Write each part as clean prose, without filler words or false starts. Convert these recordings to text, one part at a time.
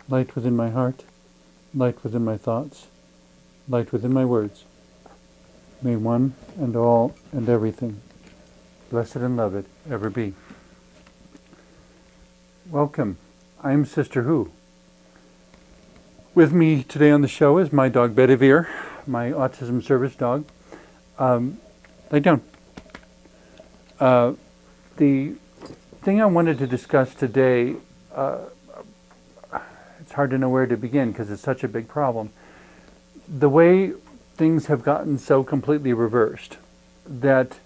light within my heart, light within my thoughts, light within my words. May one and all and everything, blessed and loved, ever be. Welcome. I'm Sister Who. With me today on the show is my dog Bedivere, my autism service dog. Lay down. The thing I wanted to discuss today, it's hard to know where to begin because it's such a big problem. The way things have gotten so completely reversed that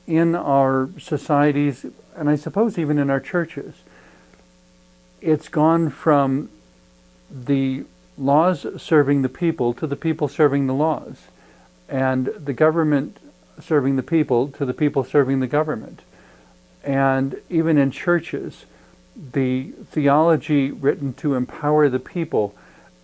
in our societies, and I suppose even in our churches, it's gone from the laws serving the people to the people serving the laws, and the government serving the people to the people serving the government. And even in churches, the theology written to empower the people,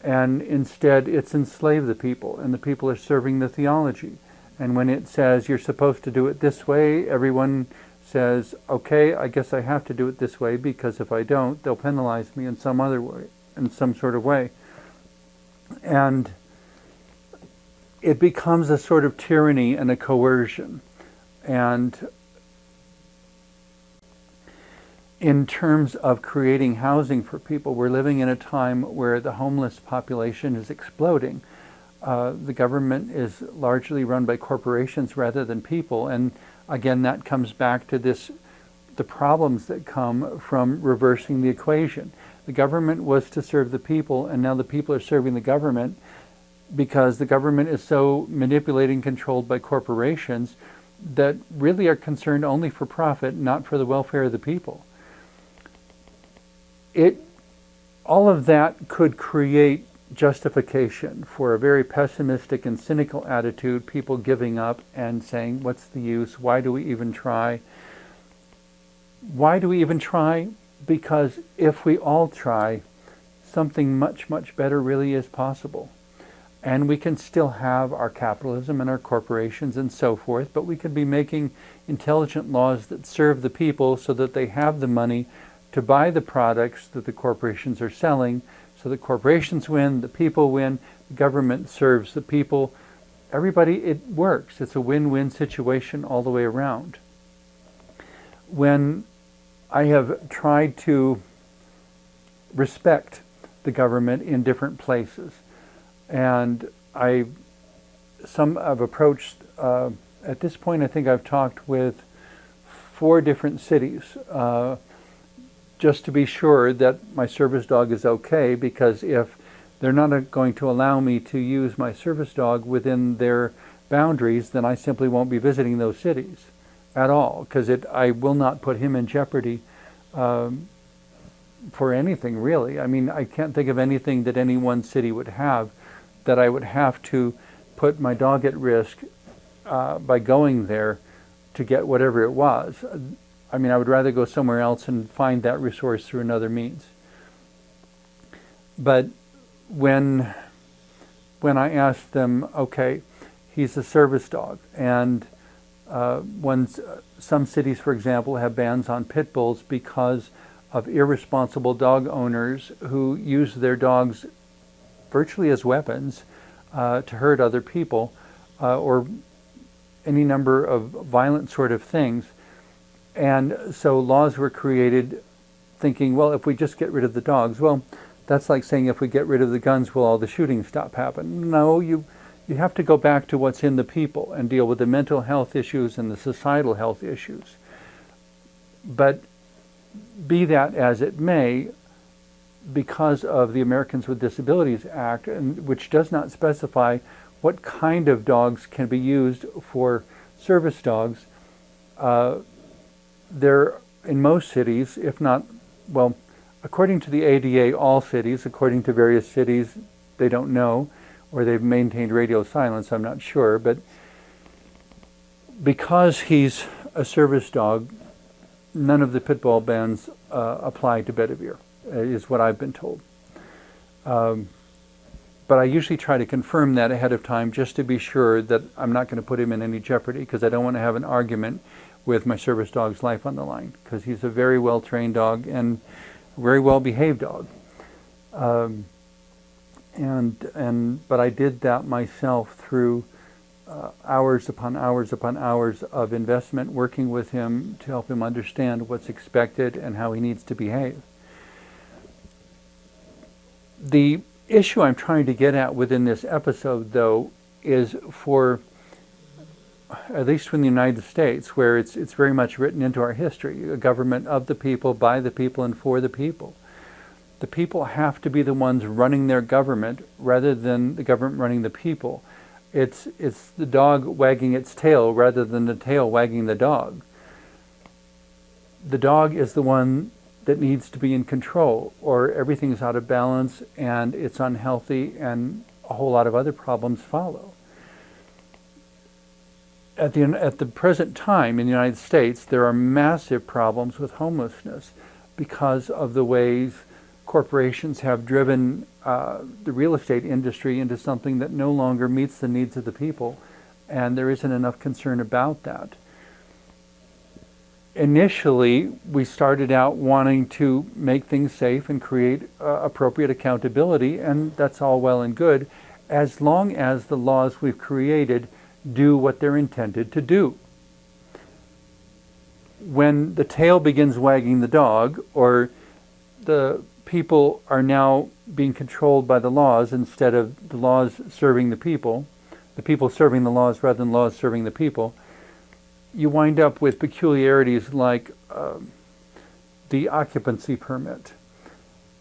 and instead it's enslave the people, and the people are serving the theology. And when it says you're supposed to do it this way, everyone says, okay, I guess I have to do it this way, because if I don't, they'll penalize me in some other way, in some sort of way. And it becomes a sort of tyranny and a coercion. And in terms of creating housing for people, we're living in a time where the homeless population is exploding. The government is largely run by corporations rather than people, and again that comes back to the problems that come from reversing the equation. The government was to serve the people, and now the people are serving the government because the government is so manipulated and controlled by corporations that really are concerned only for profit, not for the welfare of the people. All of that could create justification for a very pessimistic and cynical attitude, people giving up and saying, what's the use? Why do we even try? Why do we even try? Because if we all try, something much, much better really is possible. And we can still have our capitalism and our corporations and so forth, but we could be making intelligent laws that serve the people so that they have the money to buy the products that the corporations are selling. So the corporations win, the people win, the government serves the people. Everybody, it works. It's a win-win situation all the way around. When I have tried to respect the government in different places, and I've approached, at this point I think I've talked with 4 different cities, just to be sure that my service dog is okay, because if they're not going to allow me to use my service dog within their boundaries, then I simply won't be visiting those cities at all, because I will not put him in jeopardy for anything, really. I mean, I can't think of anything that any one city would have that I would have to put my dog at risk by going there to get whatever it was. I mean, I would rather go somewhere else and find that resource through another means. But when I asked them, okay, he's a service dog, and some cities, for example, have bans on pit bulls because of irresponsible dog owners who use their dogs virtually as weapons to hurt other people, or any number of violent sort of things. And so laws were created thinking, well, if we just get rid of the dogs, well, that's like saying if we get rid of the guns, will all the shootings stop happening? No, you have to go back to what's in the people and deal with the mental health issues and the societal health issues. But be that as it may, because of the Americans with Disabilities Act, which does not specify what kind of dogs can be used for service dogs, there in most cities, if not, well, according to the ADA, all cities, according to various cities, they don't know, or they've maintained radio silence, I'm not sure, but because he's a service dog, none of the pit bull bans apply to Bedivere, is what I've been told. But I usually try to confirm that ahead of time just to be sure that I'm not going to put him in any jeopardy, because I don't want to have an argument with my service dog's life on the line, because he's a very well-trained dog and very well-behaved dog. But I did that myself through hours upon hours upon hours of investment, working with him to help him understand what's expected and how he needs to behave. The issue I'm trying to get at within this episode, though, is for, at least in the United States, where it's very much written into our history, a government of the people, by the people, and for the people. The people have to be the ones running their government rather than the government running the people. It's the dog wagging its tail rather than the tail wagging the dog. The dog is the one that needs to be in control, or everything's out of balance and it's unhealthy and a whole lot of other problems follow. At the present time in the United States, there are massive problems with homelessness because of the ways corporations have driven the real estate industry into something that no longer meets the needs of the people, and there isn't enough concern about that. Initially, we started out wanting to make things safe and create appropriate accountability, and that's all well and good, as long as the laws we've created do what they're intended to do. When the tail begins wagging the dog, or the people are now being controlled by the laws instead of the laws serving the people serving the laws rather than laws serving the people, you wind up with peculiarities like the occupancy permit,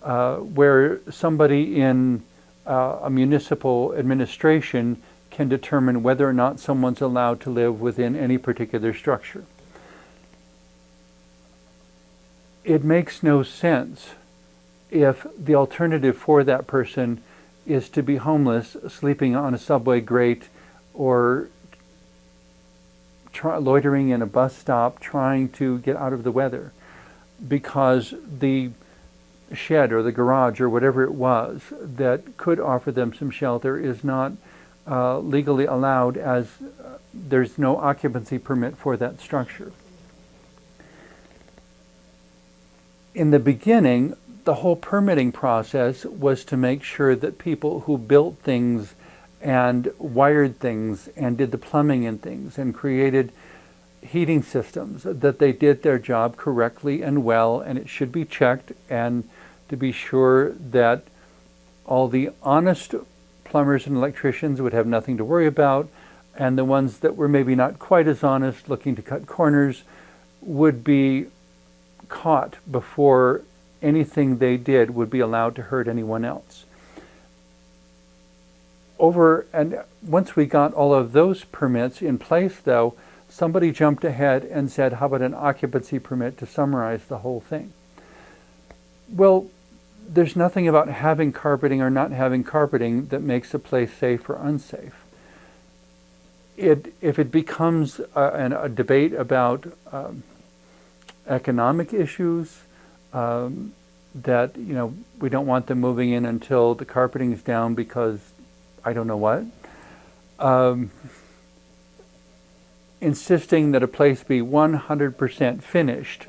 where somebody in a municipal administration can determine whether or not someone's allowed to live within any particular structure. It makes no sense if the alternative for that person is to be homeless, sleeping on a subway grate, or loitering in a bus stop trying to get out of the weather, because the shed or the garage or whatever it was that could offer them some shelter is not legally allowed, as there's no occupancy permit for that structure. In the beginning, the whole permitting process was to make sure that people who built things and wired things and did the plumbing and things and created heating systems, that they did their job correctly and well, and it should be checked, and to be sure that all the honest plumbers and electricians would have nothing to worry about, and the ones that were maybe not quite as honest, looking to cut corners, would be caught before anything they did would be allowed to hurt anyone else. And once we got all of those permits in place, though, somebody jumped ahead and said, how about an occupancy permit to summarize the whole thing? Well, there's nothing about having carpeting or not having carpeting that makes a place safe or unsafe. If it becomes a debate about economic issues, that we don't want them moving in until the carpeting is down because I don't know what, insisting that a place be 100% finished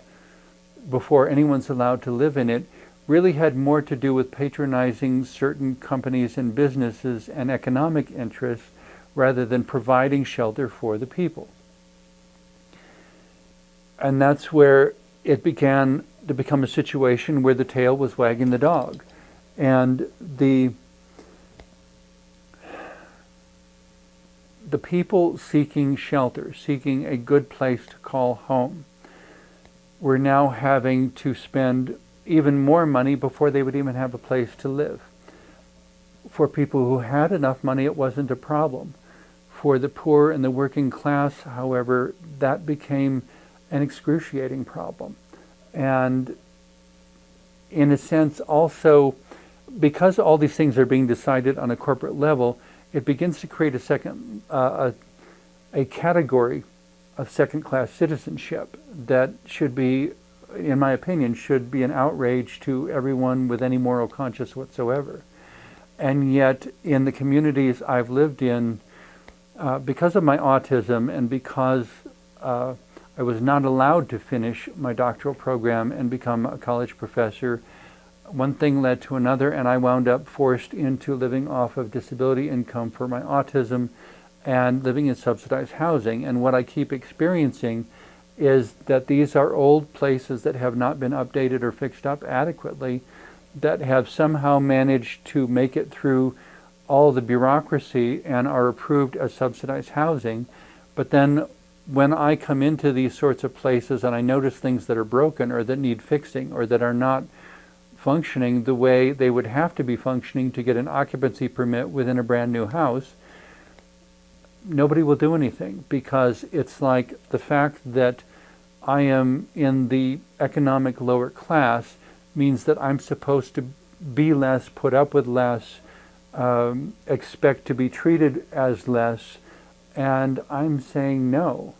before anyone's allowed to live in it really had more to do with patronizing certain companies and businesses and economic interests rather than providing shelter for the people. And that's where it began to become a situation where the tail was wagging the dog. And the people seeking shelter, seeking a good place to call home, were now having to spend even more money before they would even have a place to live. For people who had enough money, it wasn't a problem. For the poor and the working class, however, that became an excruciating problem. And in a sense also, because all these things are being decided on a corporate level, it begins to create a category of second-class citizenship that should be, in my opinion, should be an outrage to everyone with any moral conscience whatsoever. And yet, in the communities I've lived in, because of my autism and because I was not allowed to finish my doctoral program and become a college professor, one thing led to another, and I wound up forced into living off of disability income for my autism and living in subsidized housing. And what I keep experiencing is that these are old places that have not been updated or fixed up adequately, that have somehow managed to make it through all the bureaucracy and are approved as subsidized housing. But then when I come into these sorts of places and I notice things that are broken or that need fixing or that are not functioning the way they would have to be functioning to get an occupancy permit within a brand new house, nobody will do anything, because it's like the fact that I am in the economic lower class means that I'm supposed to be less, put up with less, expect to be treated as less, and I'm saying no.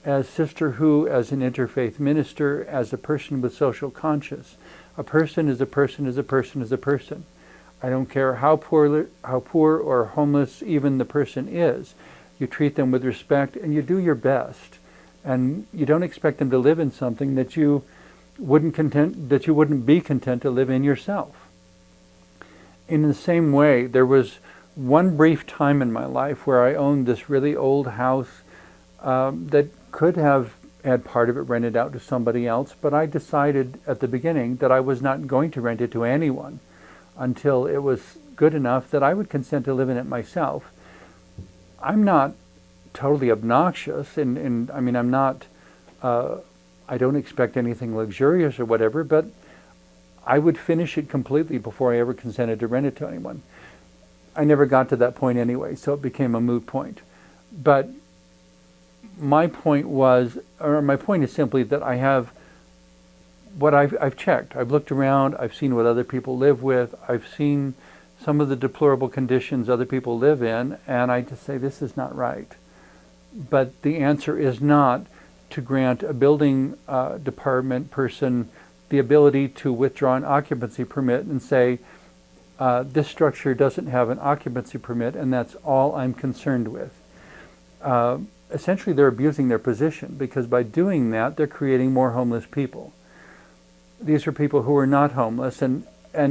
As Sister Who, as an interfaith minister, as a person with social conscience, a person is a person is a person is a person. I don't care how poor or homeless even the person is. You treat them with respect and you do your best. And you don't expect them to live in something that you wouldn't be content to live in yourself. In the same way, there was one brief time in my life where I owned this really old house that could have had part of it rented out to somebody else, but I decided at the beginning that I was not going to rent it to anyone until it was good enough that I would consent to live in it myself. I'm not totally obnoxious, and I mean, I'm not, I don't expect anything luxurious or whatever, but I would finish it completely before I ever consented to rent it to anyone. I never got to that point anyway, so it became a moot point. But my point is simply that I have what I've checked. I've looked around, I've seen what other people live with, I've seen some of the deplorable conditions other people live in, and I just say this is not right. But the answer is not to grant a building department person the ability to withdraw an occupancy permit and say, this structure doesn't have an occupancy permit, and that's all I'm concerned with. Essentially, they're abusing their position, because by doing that, they're creating more homeless people. These are people who are not homeless, and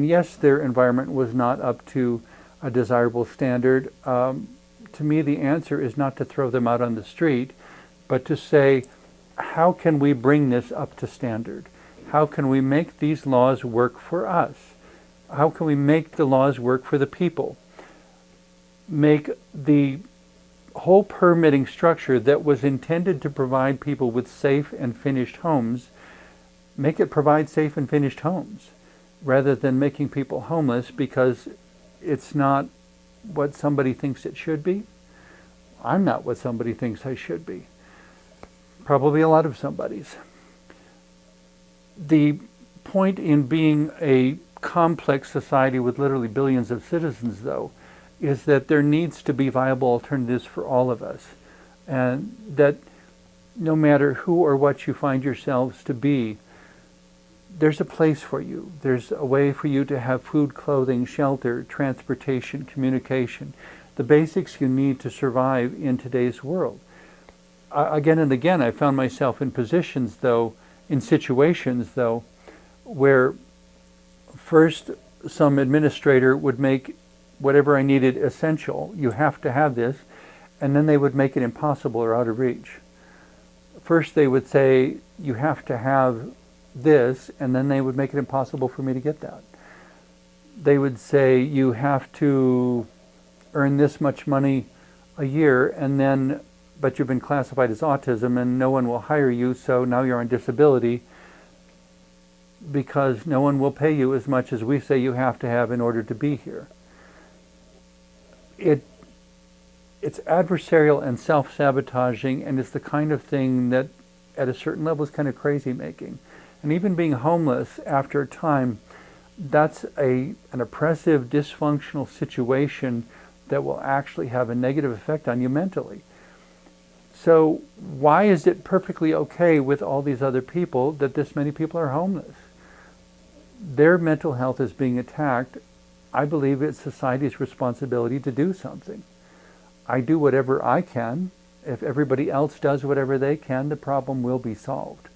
yes, their environment was not up to a desirable standard. To me, the answer is not to throw them out on the street, but to say, how can we bring this up to standard? How can we make these laws work for us? How can we make the laws work for the people? Make the whole permitting structure that was intended to provide people with safe and finished homes, make it provide safe and finished homes, rather than making people homeless because it's not what somebody thinks it should be. I'm not what somebody thinks I should be. Probably a lot of somebody's. The point in being a complex society with literally billions of citizens, though, is that there needs to be viable alternatives for all of us. And that no matter who or what you find yourselves to be, there's a place for you. There's a way for you to have food, clothing, shelter, transportation, communication, the basics you need to survive in today's world. Again and again, I found myself in situations, where first some administrator would make whatever I needed essential. You have to have this, and then they would make it impossible or out of reach. First they would say, you have to have this, and then they would make it impossible for me to get that. They would say, you have to earn this much money a year, but you've been classified as autism and no one will hire you, so now you're on disability because no one will pay you as much as we say you have to have in order to be here. It's adversarial and self-sabotaging, and it's the kind of thing that at a certain level is kind of crazy making. And even being homeless after a time, that's an oppressive, dysfunctional situation that will actually have a negative effect on you mentally. So why is it perfectly okay with all these other people that this many people are homeless? Their mental health is being attacked. I believe it's society's responsibility to do something. I do whatever I can. If everybody else does whatever they can, the problem will be solved.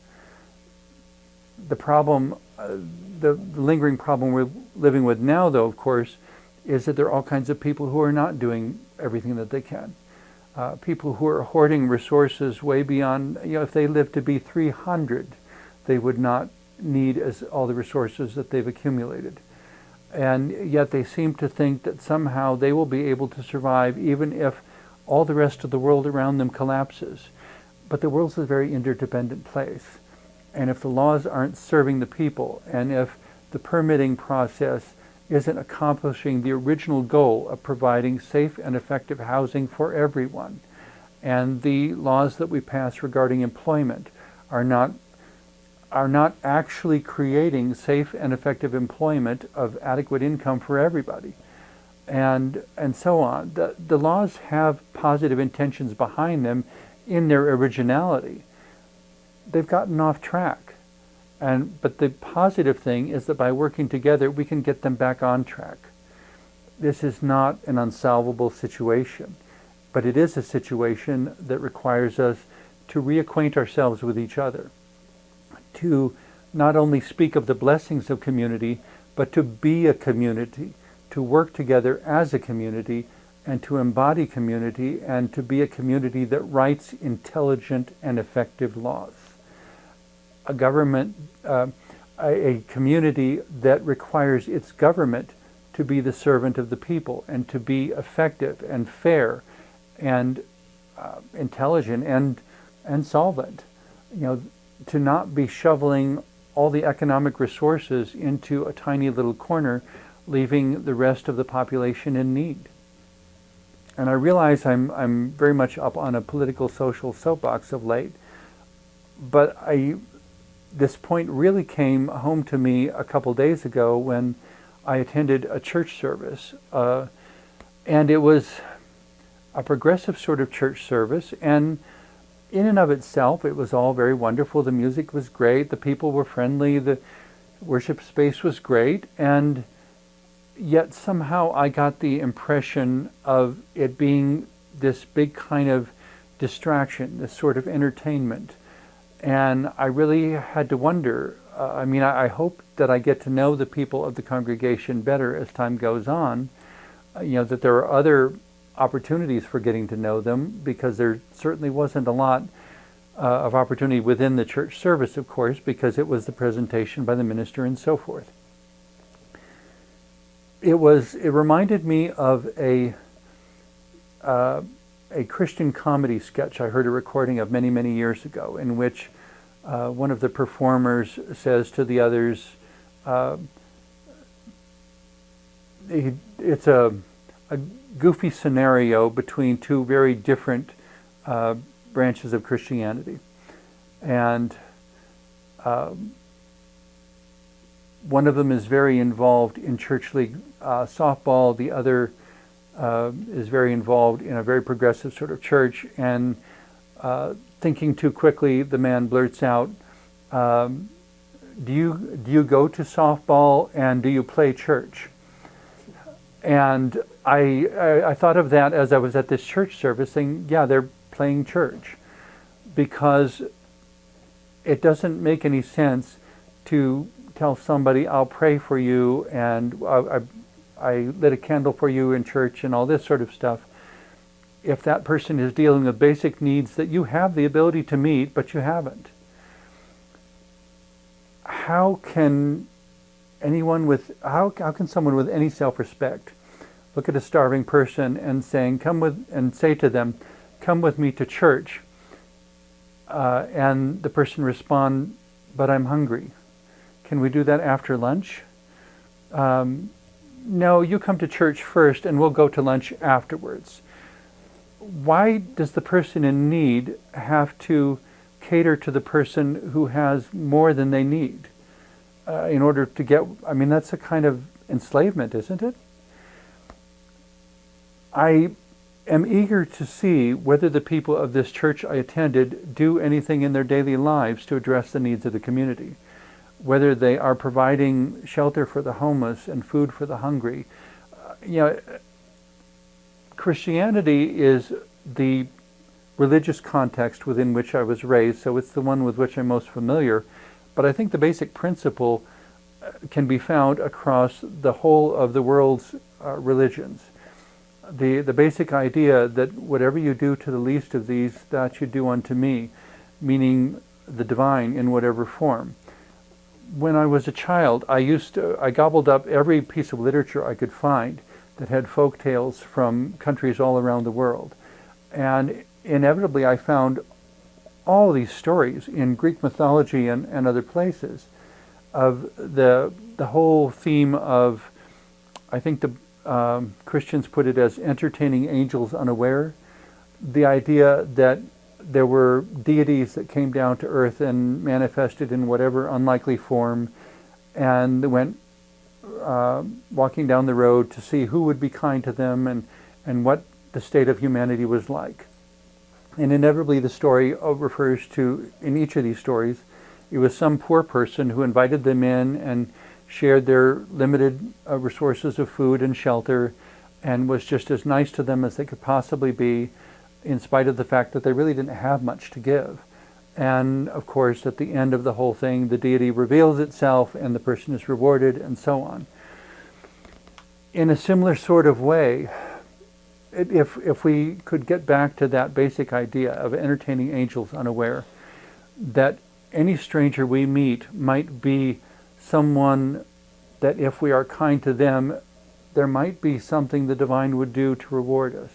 The problem The lingering problem we're living with now, though, of course, is that there are all kinds of people who are not doing everything that they can. People who are hoarding resources way beyond, if they live to be 300, they would not need all the resources that they've accumulated. And yet they seem to think that somehow they will be able to survive even if all the rest of the world around them collapses. But the world's a very interdependent place. And if the laws aren't serving the people, and if the permitting process isn't accomplishing the original goal of providing safe and effective housing for everyone, and the laws that we pass regarding employment are not actually creating safe and effective employment of adequate income for everybody, and so on. The laws have positive intentions behind them in their originality. They've gotten off track. But the positive thing is that by working together, we can get them back on track. This is not an unsolvable situation, but it is a situation that requires us to reacquaint ourselves with each other, to not only speak of the blessings of community, but to be a community, to work together as a community, and to embody community, and to be a community that writes intelligent and effective laws. A government, a community that requires its government to be the servant of the people and to be effective and fair and intelligent and solvent. To not be shoveling all the economic resources into a tiny little corner, leaving the rest of the population in need. And I realize I'm very much up on a political social soapbox of late, but this point really came home to me a couple days ago when I attended a church service. And it was a progressive sort of church service. And in and of itself, it was all very wonderful. The music was great. The people were friendly. The worship space was great. And yet somehow I got the impression of it being this big kind of distraction, this sort of entertainment. And I really had to wonder, I hope that I get to know the people of the congregation better as time goes on, that there are other opportunities for getting to know them, because there certainly wasn't a lot of opportunity within the church service, of course, because it was the presentation by the minister and so forth. It reminded me of a Christian comedy sketch I heard a recording of many, many years ago, in which one of the performers says to the others, it's a goofy scenario between two very different branches of Christianity. And one of them is very involved in church league softball. The other is very involved in a very progressive sort of church. And thinking too quickly, the man blurts out, do you go to softball and do you play church? And I thought of that as I was at this church service, saying, yeah, they're playing church, because it doesn't make any sense to tell somebody, I'll pray for you, and I lit a candle for you in church and all this sort of stuff, if that person is dealing with basic needs that you have the ability to meet, but you haven't. How can someone with any self-respect look at a starving person and say to them, come with me to church, and the person respond, but I'm hungry. Can we do that after lunch? No, you come to church first and we'll go to lunch afterwards. Why does the person in need have to cater to the person who has more than they need in order to get, that's a kind of enslavement, isn't it? I am eager to see whether the people of this church I attended do anything in their daily lives to address the needs of the community, whether they are providing shelter for the homeless and food for the hungry. Christianity is the religious context within which I was raised, so it's the one with which I'm most familiar. But I think the basic principle can be found across the whole of the world's religions. The basic idea that whatever you do to the least of these, that you do unto me, meaning the divine in whatever form. When I was a child, I gobbled up every piece of literature I could find that had folk tales from countries all around the world. And inevitably I found all these stories in Greek mythology and other places of the whole theme of, I think the Christians put it as entertaining angels unaware. The idea that there were deities that came down to earth and manifested in whatever unlikely form and went walking down the road to see who would be kind to them and what the state of humanity was like. And inevitably the story refers to, in each of these stories, it was some poor person who invited them in and shared their limited resources of food and shelter and was just as nice to them as they could possibly be, in spite of the fact that they really didn't have much to give. And of course, at the end of the whole thing, the deity reveals itself and the person is rewarded and so on. In a similar sort of way, if we could get back to that basic idea of entertaining angels unaware, that any stranger we meet might be someone that if we are kind to them, there might be something the divine would do to reward us.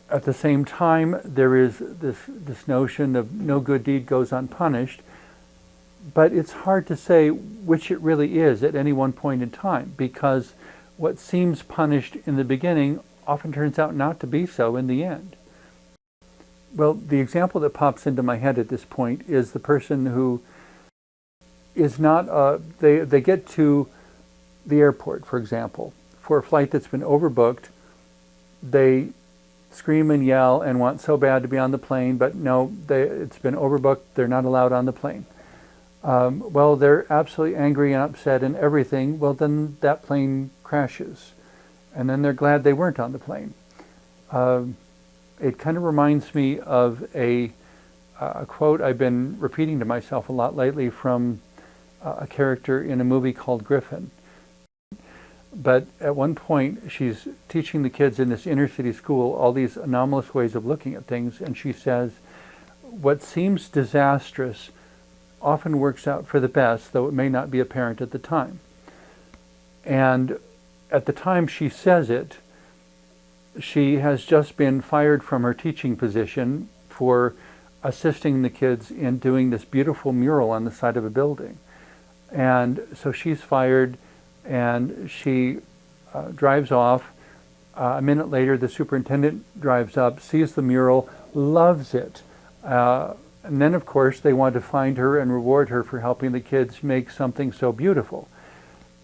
At the same time, there is this notion of no good deed goes unpunished, but it's hard to say which it really is at any one point in time, because what seems punished in the beginning often turns out not to be so in the end. Well, the example that pops into my head at this point is the person who is not, they get to the airport, for example, for a flight that's been overbooked. They scream and yell and want so bad to be on the plane, but no, it's been overbooked, they're not allowed on the plane. Well, they're absolutely angry and upset and everything. Well, then that plane crashes. And then they're glad they weren't on the plane. It kind of reminds me of a quote I've been repeating to myself a lot lately from a character in a movie called Griffin. But at one point, she's teaching the kids in this inner city school all these anomalous ways of looking at things, and she says, what seems disastrous often works out for the best, though it may not be apparent at the time. And at the time she says it, she has just been fired from her teaching position for assisting the kids in doing this beautiful mural on the side of a building. And so she's fired, and she drives off. A minute later, the superintendent drives up, sees the mural, loves it. And then, of course, they want to find her and reward her for helping the kids make something so beautiful.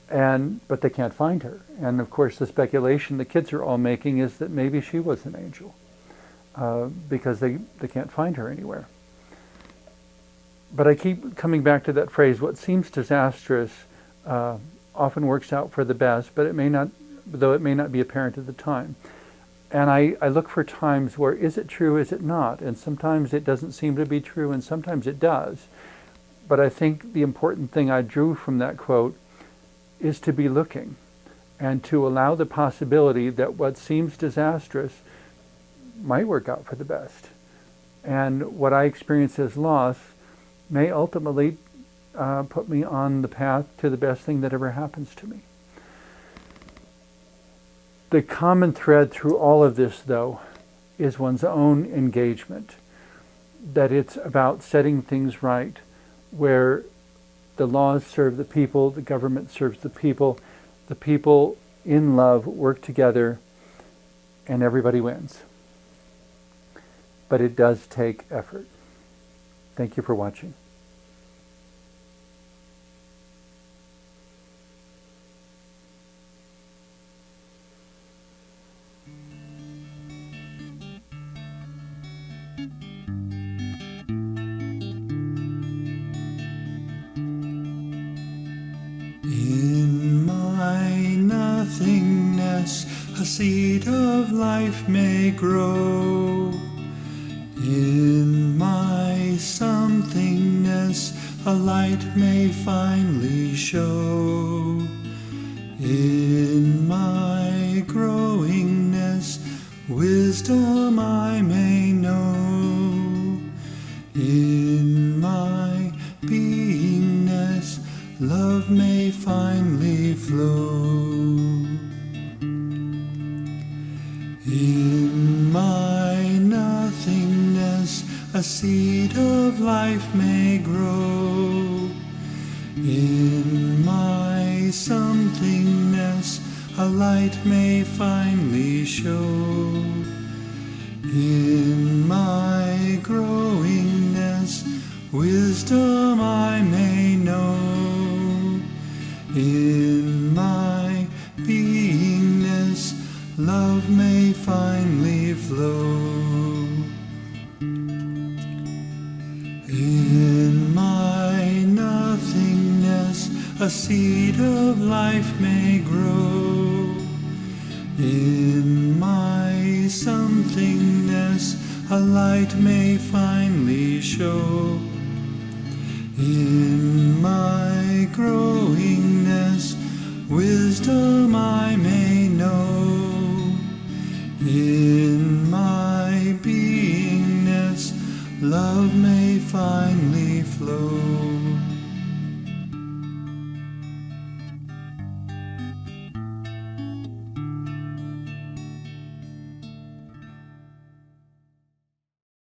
But they can't find her. And of course, the speculation the kids are all making is that maybe she was an angel, because they can't find her anywhere. But I keep coming back to that phrase, what seems disastrous often works out for the best, but though it may not be apparent at the time. And I look for times where, is it true, is it not? And sometimes it doesn't seem to be true, and sometimes it does. But I think the important thing I drew from that quote is to be looking and to allow the possibility that what seems disastrous might work out for the best. And what I experience as loss may ultimately put me on the path to the best thing that ever happens to me. The common thread through all of this, though, is one's own engagement. That it's about setting things right, where the laws serve the people, the government serves the people in love work together, and everybody wins. But it does take effort. Thank you for watching. In my nothingness, a seed of life may grow. In my somethingness, a light may finally show. In my growingness, wisdom I may know. In my beingness, love may finally flow. In my nothingness, a seed of life may grow. In my somethingness, a light may finally show. In my growingness, wisdom I may know. In my beingness, love may finally flow. In my nothingness, a seed of life may grow. In my somethingness, a light may finally show. In my growingness, wisdom I may know. In my beingness, love may finally flow.